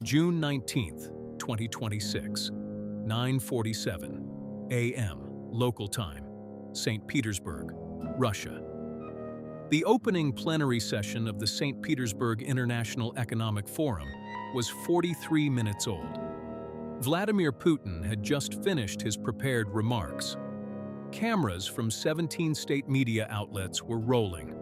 June 19th, 2026, 9:47 a.m. local time, St. Petersburg, Russia. The opening plenary session of the St. Petersburg International Economic Forum was 43 minutes old. Vladimir Putin had just finished his prepared remarks. Cameras from 17 state media outlets were rolling.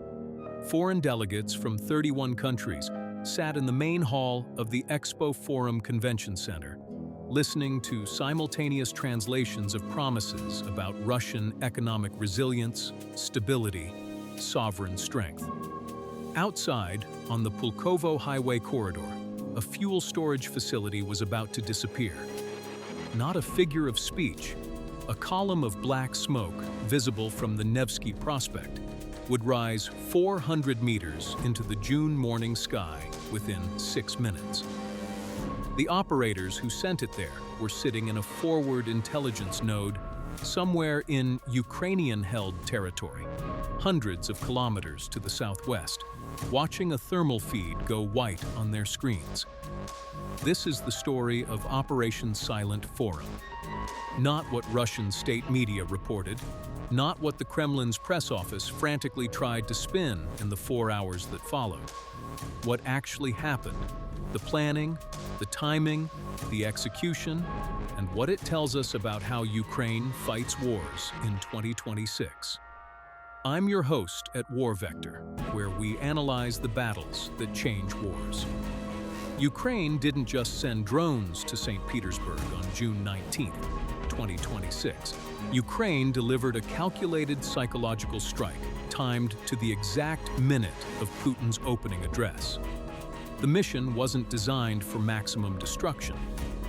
Foreign delegates from 31 countries sat in the main hall of the Expo Forum Convention Center, listening to simultaneous translations of promises about Russian economic resilience, stability, sovereign strength. Outside, on the Pulkovo highway corridor, a fuel storage facility was about to disappear. Not a figure of speech, a column of black smoke visible from the Nevsky Prospect would rise 400 meters into the June morning sky within 6 minutes. The operators who sent it there were sitting in a forward intelligence node somewhere in Ukrainian-held territory, hundreds of kilometers to the southwest, watching a thermal feed go white on their screens. This is the story of Operation Silent Forum. Not what Russian state media reported, not what the Kremlin's press office frantically tried to spin in the 4 hours that followed. What actually happened, the planning, the timing, the execution, and what it tells us about how Ukraine fights wars in 2026. I'm your host at WarVector, where we analyze the battles that change wars. Ukraine didn't just send drones to St. Petersburg on June 19, 2026. Ukraine delivered a calculated psychological strike, timed to the exact minute of Putin's opening address. The mission wasn't designed for maximum destruction.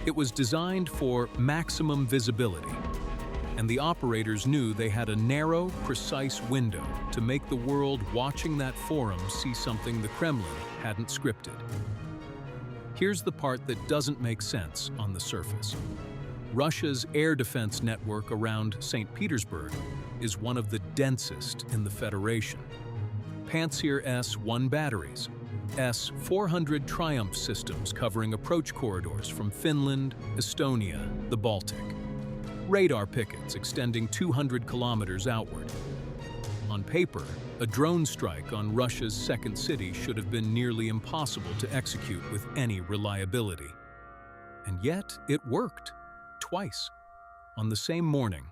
It was designed for maximum visibility. And the operators knew they had a narrow, precise window to make the world watching that forum see something the Kremlin hadn't scripted. Here's the part that doesn't make sense on the surface. Russia's air defense network around St. Petersburg is one of the densest in the Federation. Pantsir S-1 batteries, S-400 Triumph systems covering approach corridors from Finland, Estonia, the Baltic. Radar pickets extending 200 kilometers outward. On paper, a drone strike on Russia's second city should have been nearly impossible to execute with any reliability. And yet, it worked. Twice, on the same morning.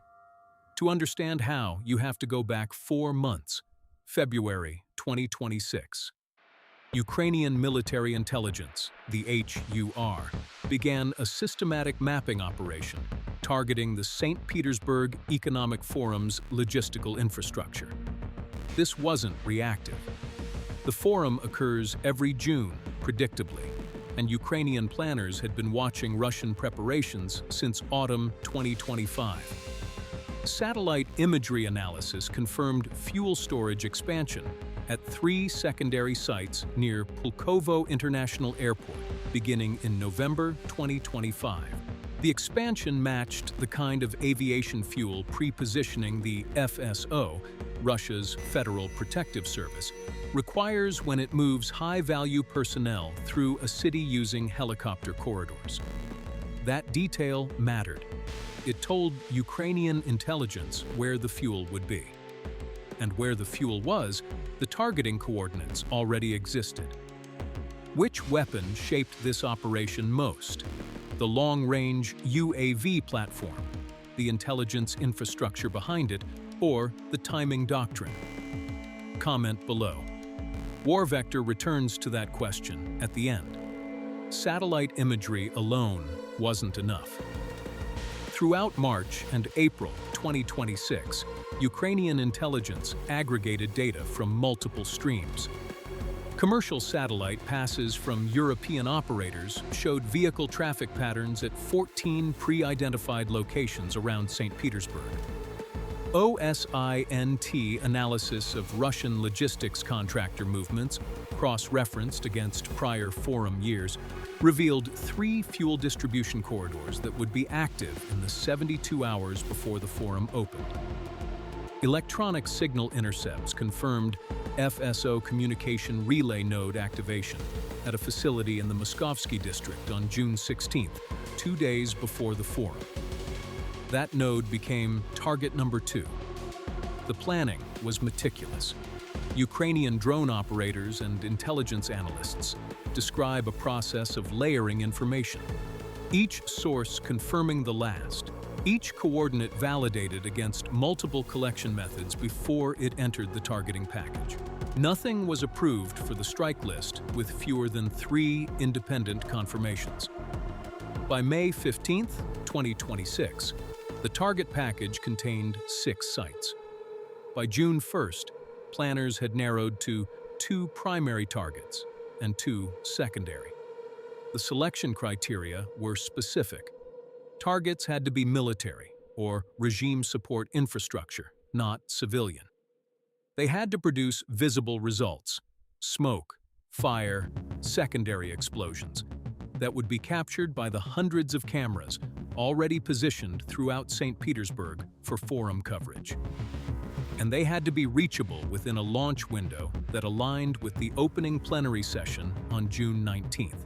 To understand how, you have to go back 4 months, February 2026. Ukrainian military intelligence, the HUR, began a systematic mapping operation targeting the St. Petersburg Economic Forum's logistical infrastructure. This wasn't reactive. The forum occurs every June, predictably, and Ukrainian planners had been watching Russian preparations since autumn 2025. Satellite imagery analysis confirmed fuel storage expansion at 3 secondary sites near Pulkovo International Airport, beginning in November 2025. The expansion matched the kind of aviation fuel pre-positioning the FSO, Russia's Federal Protective Service, requires when it moves high-value personnel through a city using helicopter corridors. That detail mattered. It told Ukrainian intelligence where the fuel would be. And where the fuel was, the targeting coordinates already existed. Which weapon shaped this operation most? The long-range UAV platform, the intelligence infrastructure behind it, or the timing doctrine? Comment below. WarVector returns to that question at the end. Satellite imagery alone wasn't enough. Throughout March and April 2026, Ukrainian intelligence aggregated data from multiple streams. Commercial satellite passes from European operators showed vehicle traffic patterns at 14 pre-identified locations around St. Petersburg. OSINT analysis of Russian logistics contractor movements, cross-referenced against prior forum years, revealed 3 fuel distribution corridors that would be active in the 72 hours before the forum opened. Electronic signal intercepts confirmed FSO communication relay node activation at a facility in the Moskovsky district on June 16, 2 days before the forum. That node became target number 2. The planning was meticulous. Ukrainian drone operators and intelligence analysts describe a process of layering information, each source confirming the last, each coordinate validated against multiple collection methods before it entered the targeting package. Nothing was approved for the strike list with fewer than 3 independent confirmations. By May 15, 2026, the target package contained 6 sites. By June 1st, planners had narrowed to 2 primary targets and 2 secondary. The selection criteria were specific. Targets had to be military or regime support infrastructure, not civilian. They had to produce visible results: smoke, fire, secondary explosions that would be captured by the hundreds of cameras already positioned throughout St. Petersburg for forum coverage. And they had to be reachable within a launch window that aligned with the opening plenary session on June 19th.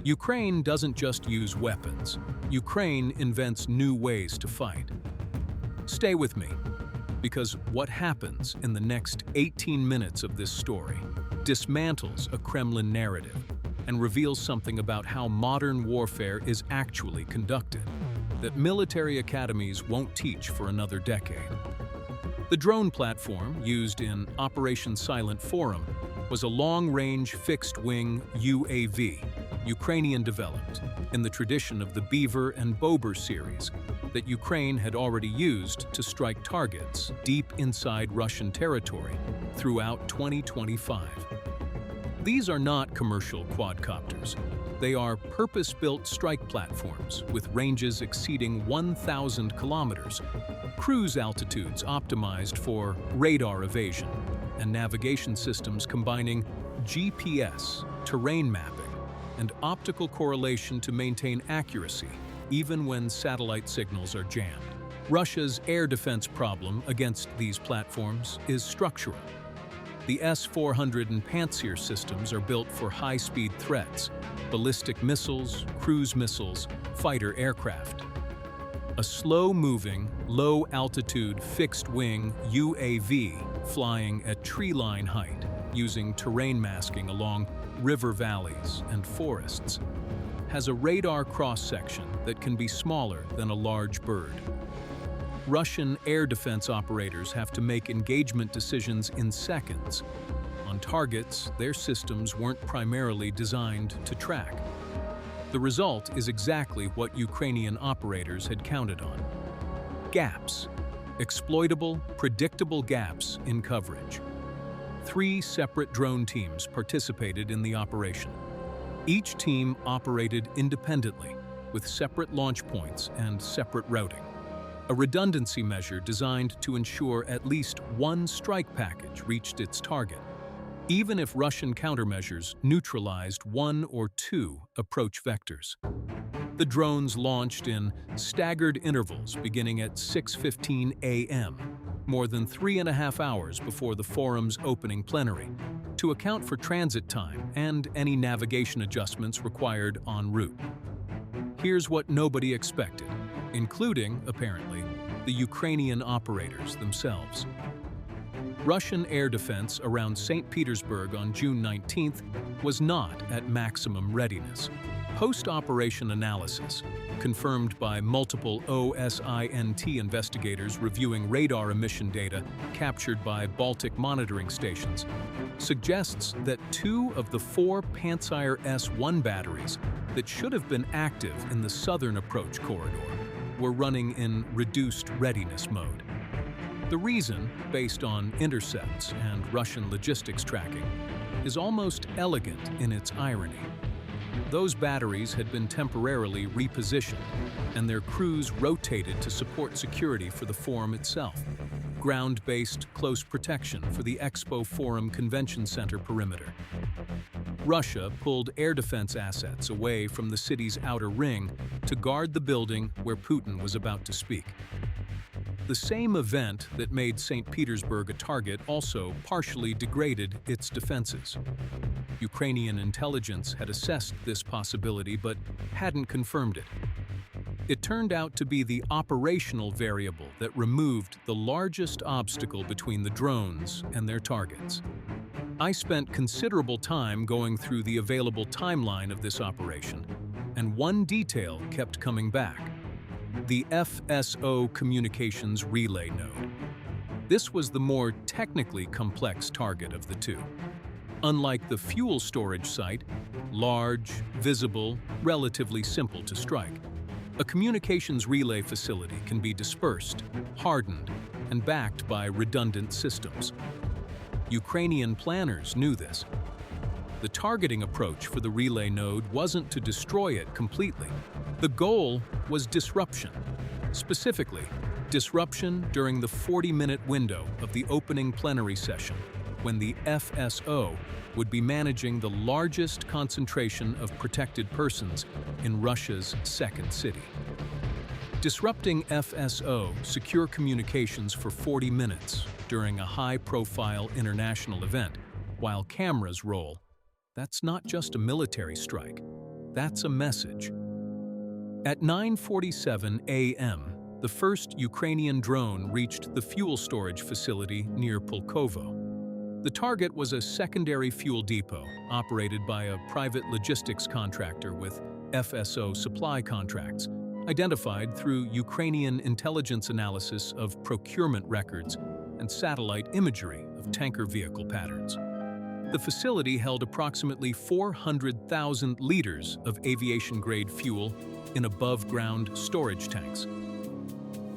Ukraine doesn't just use weapons. Ukraine invents new ways to fight. Stay with me, because what happens in the next 18 minutes of this story dismantles a Kremlin narrative and reveals something about how modern warfare is actually conducted that military academies won't teach for another decade. The drone platform used in Operation Silent Forum was a long-range fixed-wing UAV, Ukrainian-developed, in the tradition of the Beaver and Bober series that Ukraine had already used to strike targets deep inside Russian territory throughout 2025. These are not commercial quadcopters. They are purpose-built strike platforms with ranges exceeding 1,000 kilometers, cruise altitudes optimized for radar evasion, and navigation systems combining GPS, terrain mapping, and optical correlation to maintain accuracy, even when satellite signals are jammed. Russia's air defense problem against these platforms is structural. The S-400 and Pantsir systems are built for high-speed threats, ballistic missiles, cruise missiles, fighter aircraft. A slow-moving, low-altitude fixed-wing UAV flying at tree-line height using terrain masking along river valleys and forests has a radar cross-section that can be smaller than a large bird. Russian air defense operators have to make engagement decisions in seconds. On targets, their systems weren't primarily designed to track. The result is exactly what Ukrainian operators had counted on. Gaps. Exploitable, predictable gaps in coverage. 3 separate drone teams participated in the operation. Each team operated independently, with separate launch points and separate routing. A redundancy measure designed to ensure at least one strike package reached its target, even if Russian countermeasures neutralized 1 or 2 approach vectors. The drones launched in staggered intervals beginning at 6:15 a.m., more than 3.5 hours before the forum's opening plenary, to account for transit time and any navigation adjustments required en route. Here's what nobody expected, including, apparently, the Ukrainian operators themselves. Russian air defense around St. Petersburg on June 19th was not at maximum readiness. Post-operation analysis, confirmed by multiple OSINT investigators reviewing radar emission data captured by Baltic monitoring stations, suggests that 2 of the 4 Pantsir S-1 batteries that should have been active in the southern approach corridor were running in reduced readiness mode. The reason, based on intercepts and Russian logistics tracking, is almost elegant in its irony. Those batteries had been temporarily repositioned, and their crews rotated to support security for the forum itself, ground-based close protection for the Expo Forum Convention Center perimeter. Russia pulled air defense assets away from the city's outer ring to guard the building where Putin was about to speak. The same event that made St. Petersburg a target also partially degraded its defenses. Ukrainian intelligence had assessed this possibility but hadn't confirmed it. It turned out to be the operational variable that removed the largest obstacle between the drones and their targets. I spent considerable time going through the available timeline of this operation, and one detail kept coming back: the FSO communications relay node. This was the more technically complex target of the two. Unlike the fuel storage site, large, visible, relatively simple to strike, a communications relay facility can be dispersed, hardened, and backed by redundant systems. Ukrainian planners knew this. The targeting approach for the relay node wasn't to destroy it completely. The goal was disruption. Specifically, disruption during the 40-minute window of the opening plenary session, when the FSO would be managing the largest concentration of protected persons in Russia's second city. Disrupting FSO secure communications for 40 minutes during a high-profile international event, while cameras roll, that's not just a military strike, that's a message. At 9:47 a.m., the first Ukrainian drone reached the fuel storage facility near Pulkovo. The target was a secondary fuel depot operated by a private logistics contractor with FSO supply contracts, identified through Ukrainian intelligence analysis of procurement records and satellite imagery of tanker vehicle patterns. The facility held approximately 400,000 liters of aviation-grade fuel in above-ground storage tanks.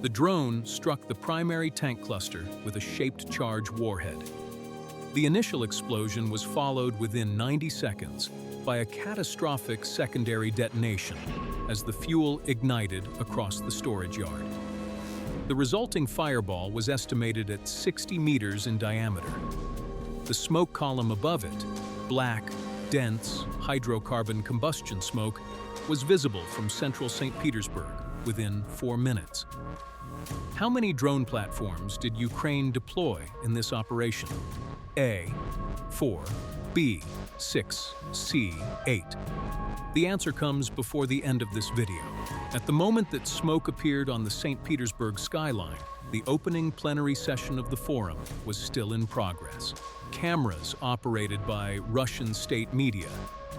The drone struck the primary tank cluster with a shaped charge warhead. The initial explosion was followed within 90 seconds by a catastrophic secondary detonation as the fuel ignited across the storage yard. The resulting fireball was estimated at 60 meters in diameter. The smoke column above it, black, dense, hydrocarbon combustion smoke, was visible from central St. Petersburg within 4 minutes. How many drone platforms did Ukraine deploy in this operation? A, 4, B, 6, C, 8. The answer comes before the end of this video. At the moment that smoke appeared on the St. Petersburg skyline, the opening plenary session of the forum was still in progress. Cameras operated by Russian state media,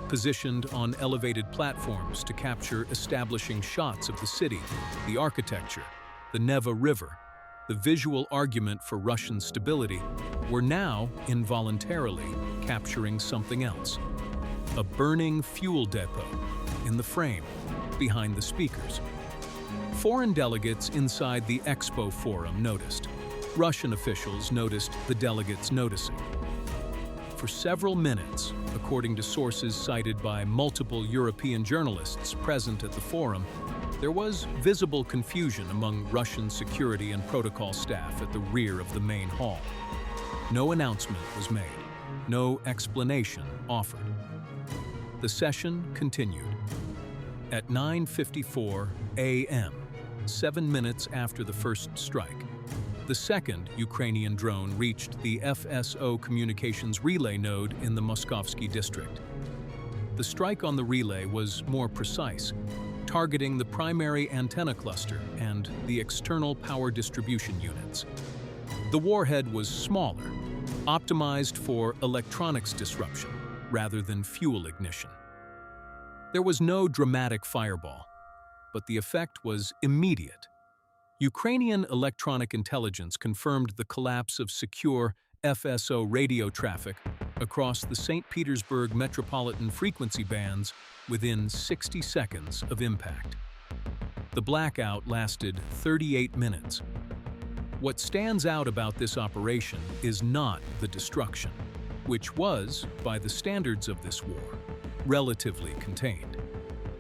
positioned on elevated platforms to capture establishing shots of the city, the architecture, the Neva River, the visual argument for Russian stability, were now involuntarily capturing something else: a burning fuel depot in the frame, behind the speakers. Foreign delegates inside the Expo Forum noticed. Russian officials noticed the delegates noticing. For several minutes, according to sources cited by multiple European journalists present at the forum, there was visible confusion among Russian security and protocol staff at the rear of the main hall. No announcement was made, no explanation offered. The session continued. At 9:54 a.m., 7 minutes after the first strike, the second Ukrainian drone reached the FSO communications relay node in the Moskovsky district. The strike on the relay was more precise, targeting the primary antenna cluster and the external power distribution units. The warhead was smaller, optimized for electronics disruption rather than fuel ignition. There was no dramatic fireball, but the effect was immediate. Ukrainian electronic intelligence confirmed the collapse of secure FSO radio traffic across the St. Petersburg metropolitan frequency bands within 60 seconds of impact. The blackout lasted 38 minutes. What stands out about this operation is not the destruction, which was, by the standards of this war, relatively contained.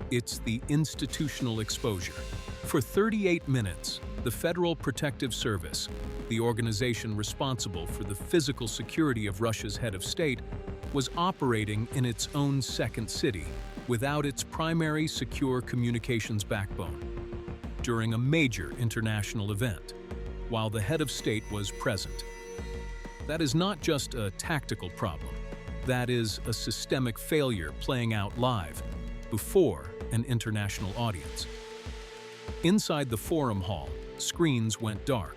It's the institutional exposure. For 38 minutes, the Federal Protective Service, the organization responsible for the physical security of Russia's head of state, was operating in its own second city without its primary secure communications backbone during a major international event. while the head of state was present. That is not just a tactical problem. That is a systemic failure playing out live, before an international audience. Inside the forum hall, screens went dark.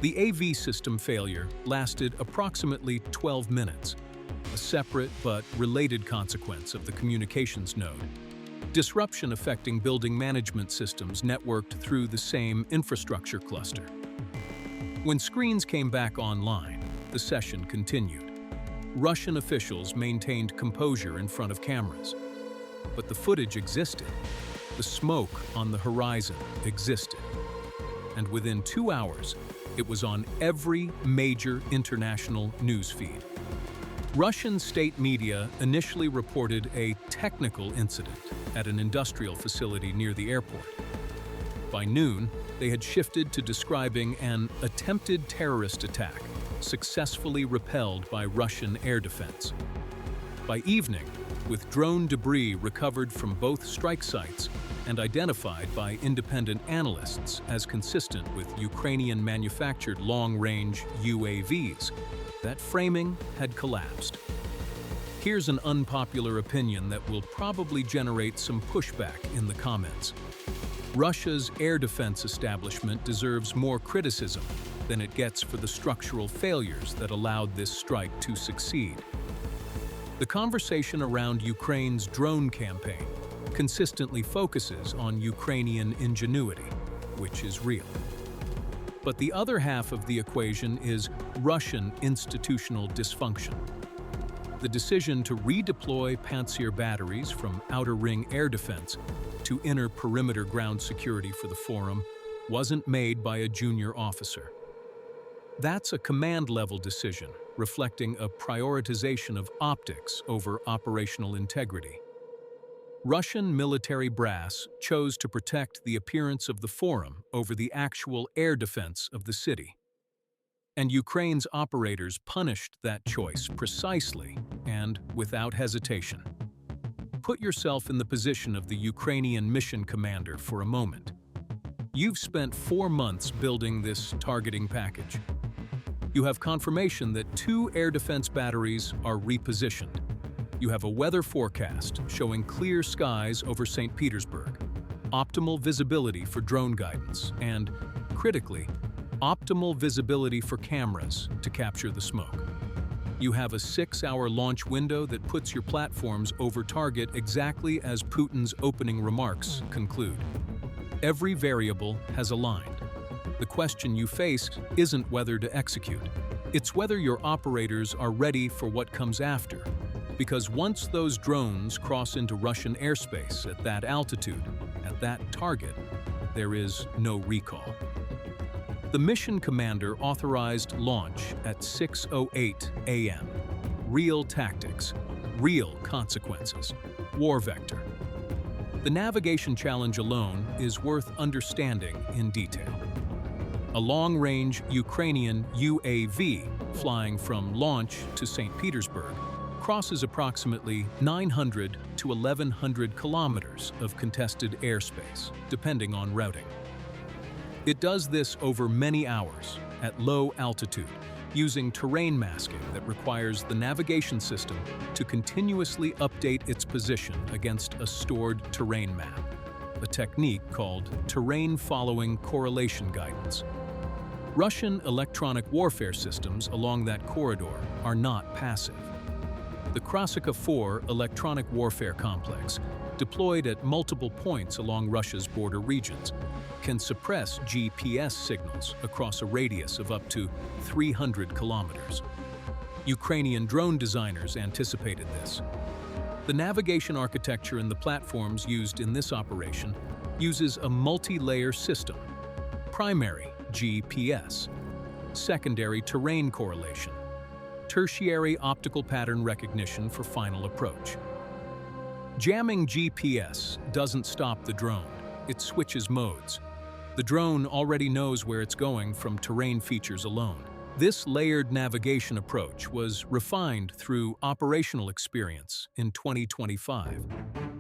The AV system failure lasted approximately 12 minutes, a separate but related consequence of the communications node. Disruption affecting building management systems networked through the same infrastructure cluster. When screens came back online, the session continued. Russian officials maintained composure in front of cameras. But the footage existed. The smoke on the horizon existed. And within 2 hours, it was on every major international news feed. Russian state media initially reported a technical incident at an industrial facility near the airport. By noon, they had shifted to describing an attempted terrorist attack, successfully repelled by Russian air defense. By evening, with drone debris recovered from both strike sites and identified by independent analysts as consistent with Ukrainian-manufactured long-range UAVs, that framing had collapsed. Here's an unpopular opinion that will probably generate some pushback in the comments. Russia's air defense establishment deserves more criticism than it gets for the structural failures that allowed this strike to succeed. The conversation around Ukraine's drone campaign consistently focuses on Ukrainian ingenuity, which is real. But the other half of the equation is Russian institutional dysfunction. The decision to redeploy Pantsir batteries from outer ring air defense to inner perimeter ground security for the forum wasn't made by a junior officer. That's a command-level decision, reflecting a prioritization of optics over operational integrity. Russian military brass chose to protect the appearance of the forum over the actual air defense of the city. And Ukraine's operators punished that choice precisely and without hesitation. Put yourself in the position of the Ukrainian mission commander for a moment. You've spent 4 months building this targeting package. You have confirmation that 2 air defense batteries are repositioned. You have a weather forecast showing clear skies over St. Petersburg, optimal visibility for drone guidance, and, critically, optimal visibility for cameras to capture the smoke. You have a 6-hour launch window that puts your platforms over target exactly as Putin's opening remarks conclude. Every variable has aligned. The question you face isn't whether to execute. It's whether your operators are ready for what comes after. Because once those drones cross into Russian airspace at that altitude, at that target, there is no recall. The mission commander authorized launch at 6:08 a.m. Real tactics, real consequences. WarVector. The navigation challenge alone is worth understanding in detail. A long-range Ukrainian UAV flying from launch to St. Petersburg crosses approximately 900 to 1,100 kilometers of contested airspace, depending on routing. It does this over many hours, at low altitude, using terrain masking that requires the navigation system to continuously update its position against a stored terrain map, a technique called terrain-following correlation guidance. Russian electronic warfare systems along that corridor are not passive. The Krasika 4 electronic warfare complex, deployed at multiple points along Russia's border regions, can suppress GPS signals across a radius of up to 300 kilometers. Ukrainian drone designers anticipated this. The navigation architecture in the platforms used in this operation uses a multi-layer system: primary GPS, secondary terrain correlation, tertiary optical pattern recognition for final approach. Jamming GPS doesn't stop the drone, it switches modes. The drone already knows where it's going from terrain features alone. This layered navigation approach was refined through operational experience in 2025.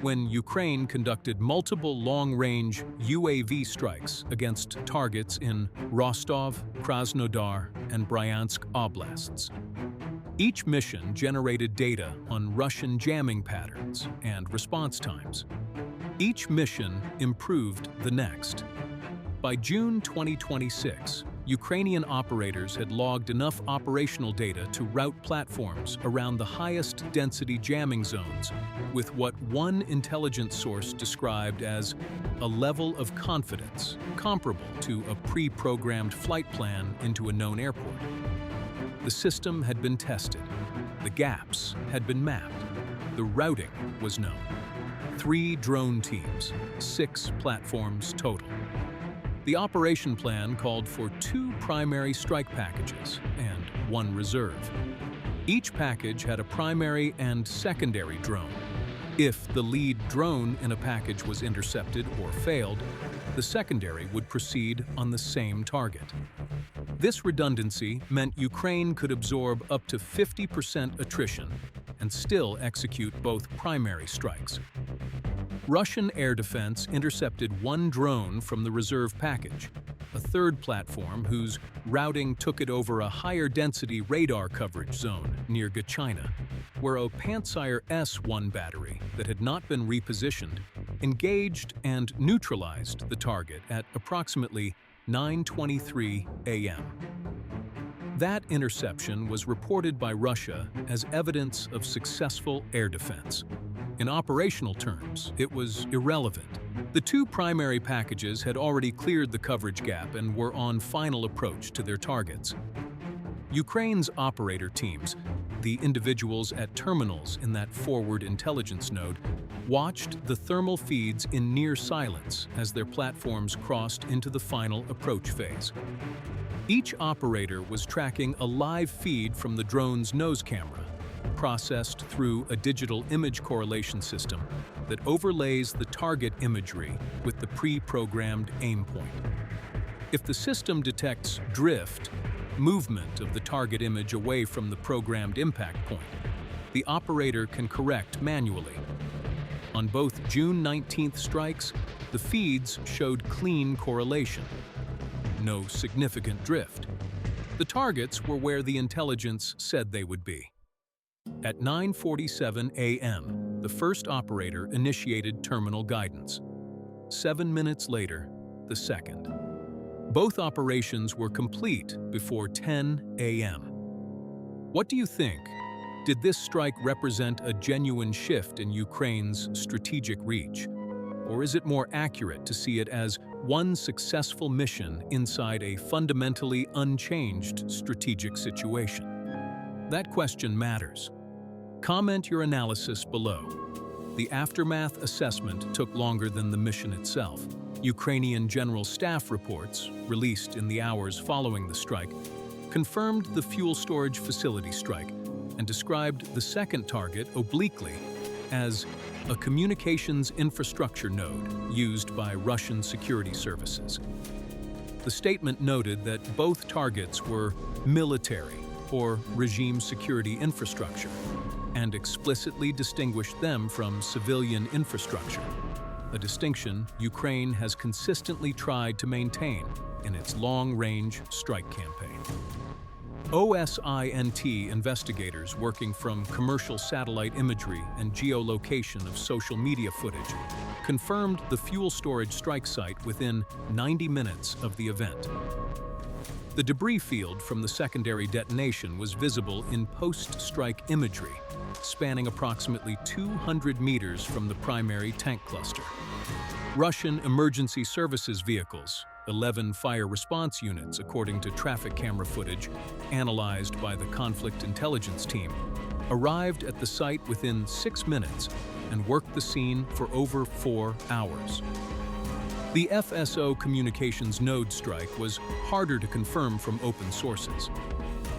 when Ukraine conducted multiple long-range UAV strikes against targets in Rostov, Krasnodar, and Bryansk oblasts. Each mission generated data on Russian jamming patterns and response times. Each mission improved the next. By June 2026, Ukrainian operators had logged enough operational data to route platforms around the highest density jamming zones with what one intelligence source described as a level of confidence comparable to a pre-programmed flight plan into a known airport. The system had been tested, the gaps had been mapped, the routing was known. 3 drone teams, 6 platforms total. The operation plan called for 2 primary strike packages and 1 reserve. Each package had a primary and secondary drone. If the lead drone in a package was intercepted or failed, the secondary would proceed on the same target. This redundancy meant Ukraine could absorb up to 50% attrition and still execute both primary strikes. Russian air defense intercepted 1 drone from the reserve package, a 3rd platform whose routing took it over a higher density radar coverage zone near Gachina, where a Pantsir S-1 battery that had not been repositioned engaged and neutralized the target at approximately 9:23 a.m. That interception was reported by Russia as evidence of successful air defense. In operational terms, it was irrelevant. The 2 primary packages had already cleared the coverage gap and were on final approach to their targets. Ukraine's operator teams, the individuals at terminals in that forward intelligence node, watched the thermal feeds in near silence as their platforms crossed into the final approach phase. Each operator was tracking a live feed from the drone's nose camera, processed through a digital image correlation system that overlays the target imagery with the pre-programmed aim point. If the system detects drift, movement of the target image away from the programmed impact point, the operator can correct manually. On both June 19th strikes, the feeds showed clean correlation. No significant drift. The targets were where the intelligence said they would be. At 9:47 a.m., the first operator initiated terminal guidance. 7 minutes later, the second. Both operations were complete before 10 a.m. What do you think? Did this strike represent a genuine shift in Ukraine's strategic reach? Or is it more accurate to see it as one successful mission inside a fundamentally unchanged strategic situation? That question matters. Comment your analysis below. The aftermath assessment took longer than the mission itself. Ukrainian General Staff reports, released in the hours following the strike, confirmed the fuel storage facility strike and described the second target obliquely as a communications infrastructure node used by Russian security services. The statement noted that both targets were military or regime security infrastructure and explicitly distinguished them from civilian infrastructure, a distinction Ukraine has consistently tried to maintain in its long-range strike campaign. OSINT investigators working from commercial satellite imagery and geolocation of social media footage confirmed the fuel storage strike site within 90 minutes of the event. The debris field from the secondary detonation was visible in post-strike imagery, spanning approximately 200 meters from the primary tank cluster. Russian emergency services vehicles, 11 fire response units according to traffic camera footage analyzed by the conflict intelligence team, arrived at the site within 6 minutes and worked the scene for over 4 hours. The FSO communications node strike was harder to confirm from open sources.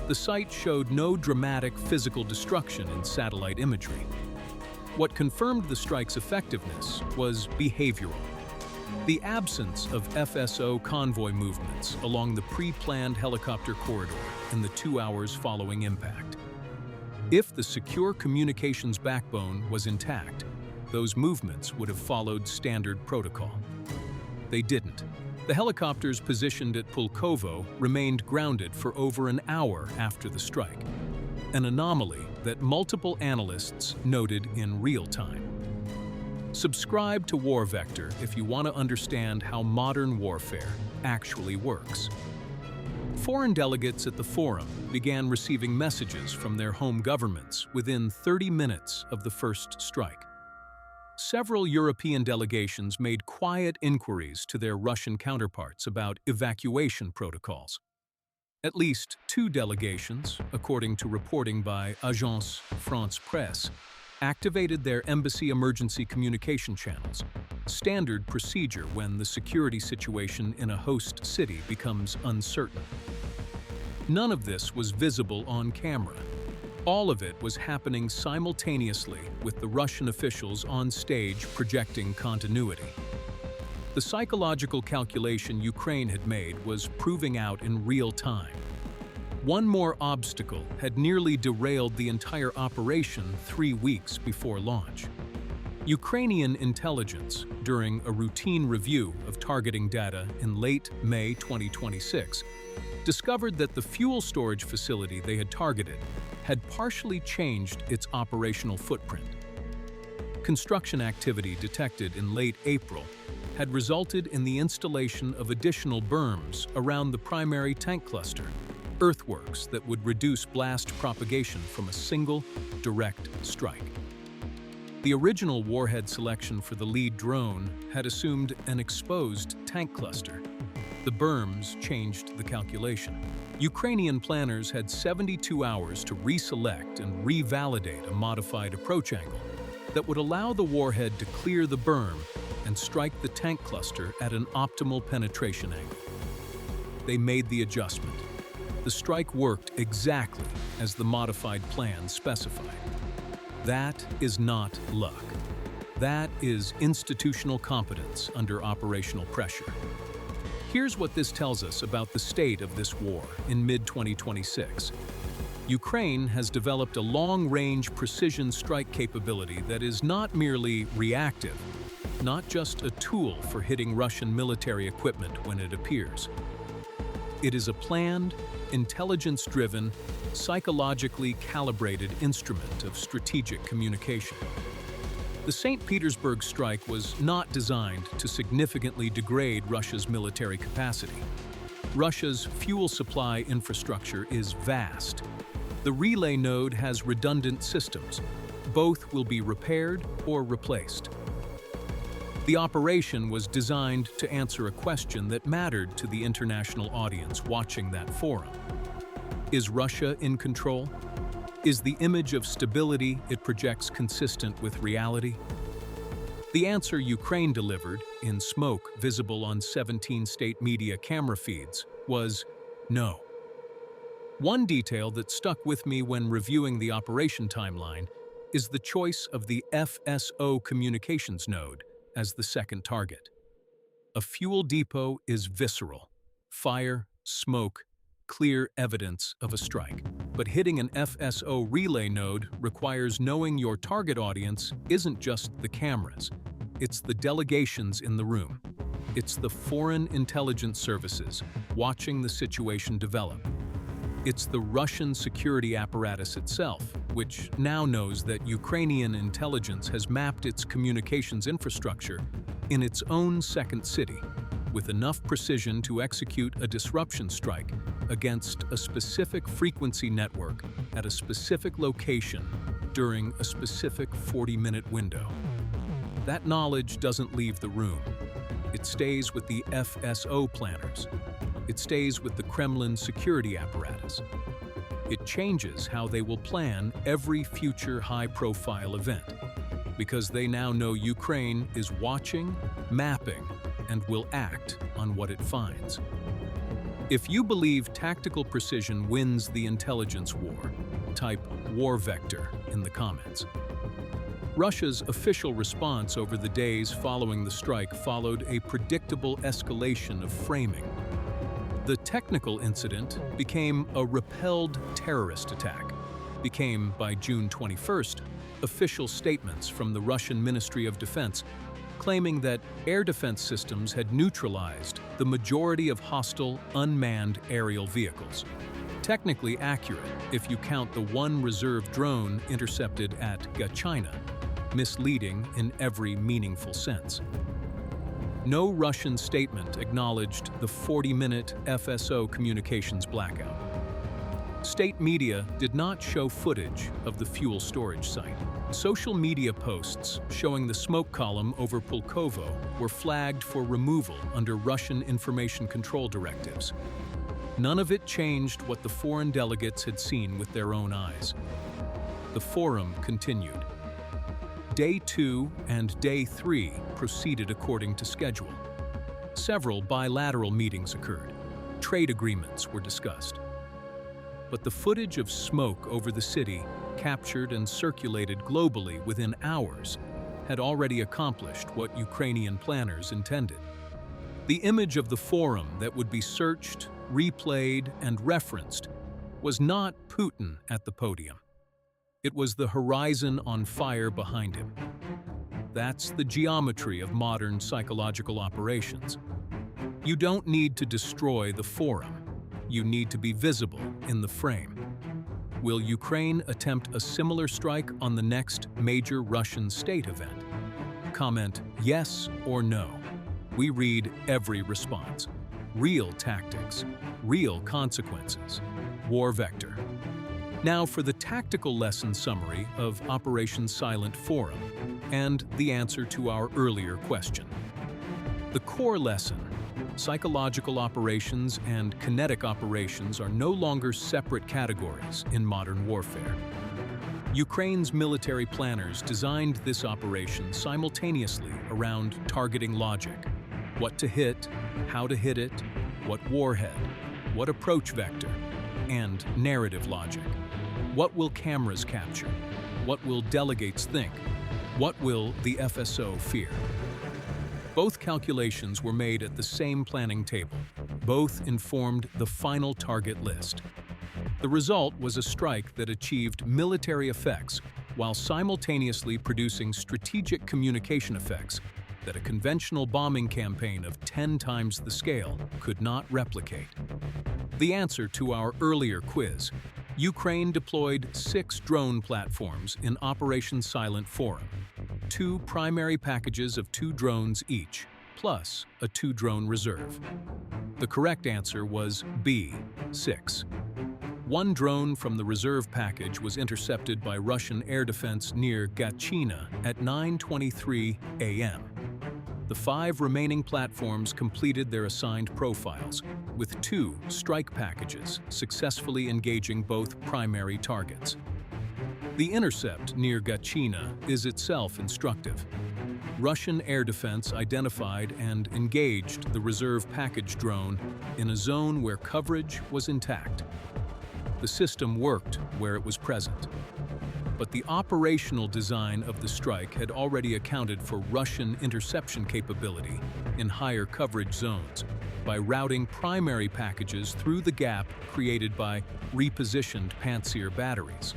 The site showed no dramatic physical destruction in satellite imagery. What confirmed the strike's effectiveness was behavioral. The absence of FSO convoy movements along the pre-planned helicopter corridor in the 2 hours following impact. If the secure communications backbone was intact, those movements would have followed standard protocol. They didn't. The helicopters positioned at Pulkovo remained grounded for over an hour after the strike, an anomaly that multiple analysts noted in real time. Subscribe to WarVector if you want to understand how modern warfare actually works. Foreign delegates at the forum began receiving messages from their home governments within 30 minutes of the first strike. Several European delegations made quiet inquiries to their Russian counterparts about evacuation protocols. At least 2 delegations, according to reporting by Agence France-Presse, activated their embassy emergency communication channels, standard procedure when the security situation in a host city becomes uncertain. None of this was visible on camera. All of it was happening simultaneously with the Russian officials on stage projecting continuity. The psychological calculation Ukraine had made was proving out in real time. One more obstacle had nearly derailed the entire operation 3 weeks before launch. Ukrainian intelligence, during a routine review of targeting data in late May 2026, discovered that the fuel storage facility they had targeted had partially changed its operational footprint. Construction activity detected in late April had resulted in the installation of additional berms around the primary tank cluster, earthworks that would reduce blast propagation from a single, direct strike. The original warhead selection for the lead drone had assumed an exposed tank cluster. The berms changed the calculation. Ukrainian planners had 72 hours to reselect and revalidate a modified approach angle that would allow the warhead to clear the berm and strike the tank cluster at an optimal penetration angle. They made the adjustment. The strike worked exactly as the modified plan specified. That is not luck. That is institutional competence under operational pressure. Here's what this tells us about the state of this war in mid-2026. Ukraine has developed a long-range precision strike capability that is not merely reactive, not just a tool for hitting Russian military equipment when it appears. It is a planned, intelligence-driven, psychologically calibrated instrument of strategic communication. The St. Petersburg strike was not designed to significantly degrade Russia's military capacity. Russia's fuel supply infrastructure is vast. The relay node has redundant systems. Both will be repaired or replaced. The operation was designed to answer a question that mattered to the international audience watching that forum. Is Russia in control? Is the image of stability it projects consistent with reality? The answer Ukraine delivered, in smoke visible on 17 state media camera feeds, was no. One detail that stuck with me when reviewing the operation timeline is the choice of the FSO communications node as the second target. A fuel depot is visceral. Fire, smoke, clear evidence of a strike. But hitting an FSO relay node requires knowing your target audience isn't just the cameras. It's the delegations in the room. It's the foreign intelligence services watching the situation develop. It's the Russian security apparatus itself, which now knows that Ukrainian intelligence has mapped its communications infrastructure in its own second city, with enough precision to execute a disruption strike against a specific frequency network at a specific location during a specific 40-minute window. That knowledge doesn't leave the room. It stays with the FSO planners. It stays with the Kremlin security apparatus. It changes how they will plan every future high-profile event, because they now know Ukraine is watching, mapping, and will act on what it finds. If you believe tactical precision wins the intelligence war, type WarVector in the comments. Russia's official response over the days following the strike followed a predictable escalation of framing. The technical incident became a repelled terrorist attack, became, by June 21st, official statements from the Russian Ministry of Defense claiming that air defense systems had neutralized the majority of hostile, unmanned aerial vehicles. Technically accurate if you count the one reserve drone intercepted at Gachina, misleading in every meaningful sense. No Russian statement acknowledged the 40-minute FSO communications blackout. State media did not show footage of the fuel storage site. Social media posts showing the smoke column over Pulkovo were flagged for removal under Russian information control directives. None of it changed what the foreign delegates had seen with their own eyes. The forum continued. Day 2 and Day 3 proceeded according to schedule. Several bilateral meetings occurred. Trade agreements were discussed. But the footage of smoke over the city, captured and circulated globally within hours, had already accomplished what Ukrainian planners intended. The image of the forum that would be searched, replayed, and referenced was not Putin at the podium. It was the horizon on fire behind him. That's the geometry of modern psychological operations. You don't need to destroy the forum. You need to be visible in the frame. Will Ukraine attempt a similar strike on the next major Russian state event? Comment yes or no. We read every response. Real tactics, real consequences. WarVector. Now for the tactical lesson summary of Operation Silent Forum and the answer to our earlier question. The core lesson: psychological operations and kinetic operations are no longer separate categories in modern warfare. Ukraine's military planners designed this operation simultaneously around targeting logic: what to hit, how to hit it, what warhead, what approach vector, and narrative logic. What will cameras capture? What will delegates think? What will the FSO fear? Both calculations were made at the same planning table. Both informed the final target list. The result was a strike that achieved military effects while simultaneously producing strategic communication effects that a conventional bombing campaign of 10 times the scale could not replicate. The answer to our earlier quiz: Ukraine deployed 6 drone platforms in Operation Silent Forum, 2 primary packages of 2 drones each, plus a 2-drone reserve. The correct answer was B, 6. One drone from the reserve package was intercepted by Russian air defense near Gachina at 9:23 a.m. The 5 remaining platforms completed their assigned profiles, with 2 strike packages successfully engaging both primary targets. The intercept near Gachina is itself instructive. Russian air defense identified and engaged the reserve package drone in a zone where coverage was intact. The system worked where it was present. But the operational design of the strike had already accounted for Russian interception capability in higher coverage zones by routing primary packages through the gap created by repositioned Pantsir batteries.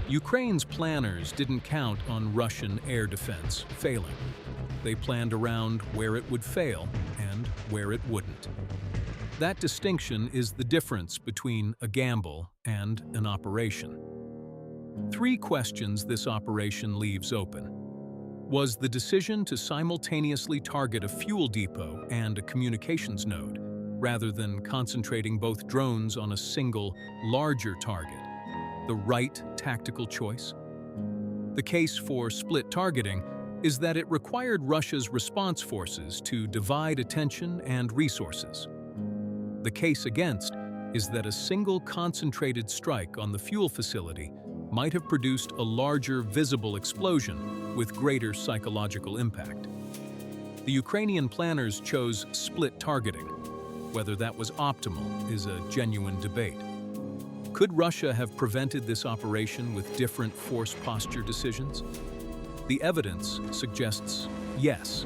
Ukraine's planners didn't count on Russian air defense failing. They planned around where it would fail and where it wouldn't. That distinction is the difference between a gamble and an operation. 3 questions this operation leaves open. Was the decision to simultaneously target a fuel depot and a communications node, rather than concentrating both drones on a single, larger target, the right tactical choice? The case for split targeting is that it required Russia's response forces to divide attention and resources. The case against is that a single concentrated strike on the fuel facility might have produced a larger visible explosion with greater psychological impact. The Ukrainian planners chose split targeting. Whether that was optimal is a genuine debate. Could Russia have prevented this operation with different force posture decisions? The evidence suggests yes.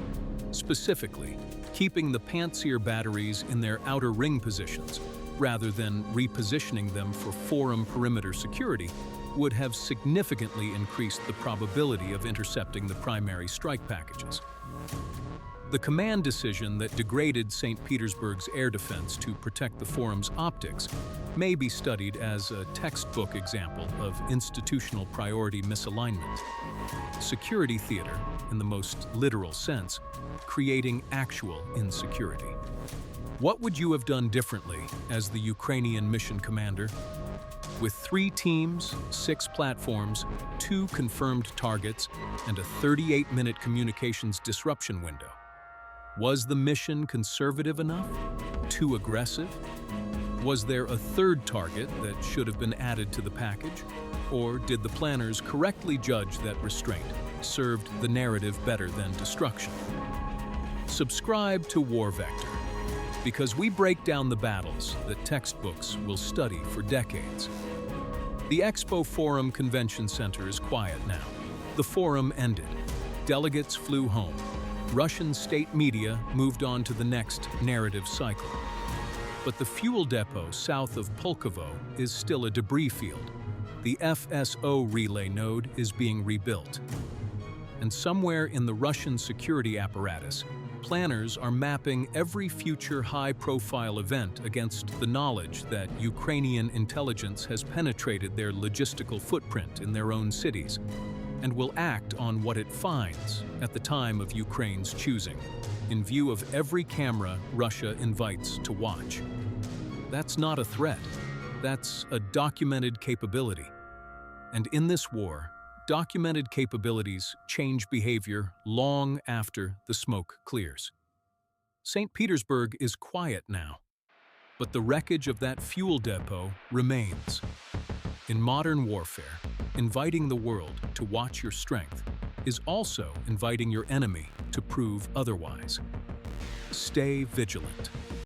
Specifically, keeping the Pantsir batteries in their outer ring positions, rather than repositioning them for forum perimeter security, would have significantly increased the probability of intercepting the primary strike packages. The command decision that degraded St. Petersburg's air defense to protect the forum's optics may be studied as a textbook example of institutional priority misalignment. Security theater, in the most literal sense, creating actual insecurity. What would you have done differently as the Ukrainian mission commander? With 3 teams, 6 platforms, 2 confirmed targets, and a 38-minute communications disruption window. Was the mission conservative enough? Too aggressive? Was there a third target that should have been added to the package? Or did the planners correctly judge that restraint served the narrative better than destruction? Subscribe to WarVector, because we break down the battles that textbooks will study for decades. The Expo Forum Convention Center is quiet now. The forum ended. Delegates flew home. Russian state media moved on to the next narrative cycle. But the fuel depot south of Pulkovo is still a debris field. The FSO relay node is being rebuilt. And somewhere in the Russian security apparatus, planners are mapping every future high-profile event against the knowledge that Ukrainian intelligence has penetrated their logistical footprint in their own cities, and will act on what it finds at the time of Ukraine's choosing, in view of every camera Russia invites to watch. That's not a threat. That's a documented capability. And in this war, documented capabilities change behavior long after the smoke clears. St. Petersburg is quiet now, but the wreckage of that fuel depot remains. In modern warfare, inviting the world to watch your strength is also inviting your enemy to prove otherwise. Stay vigilant.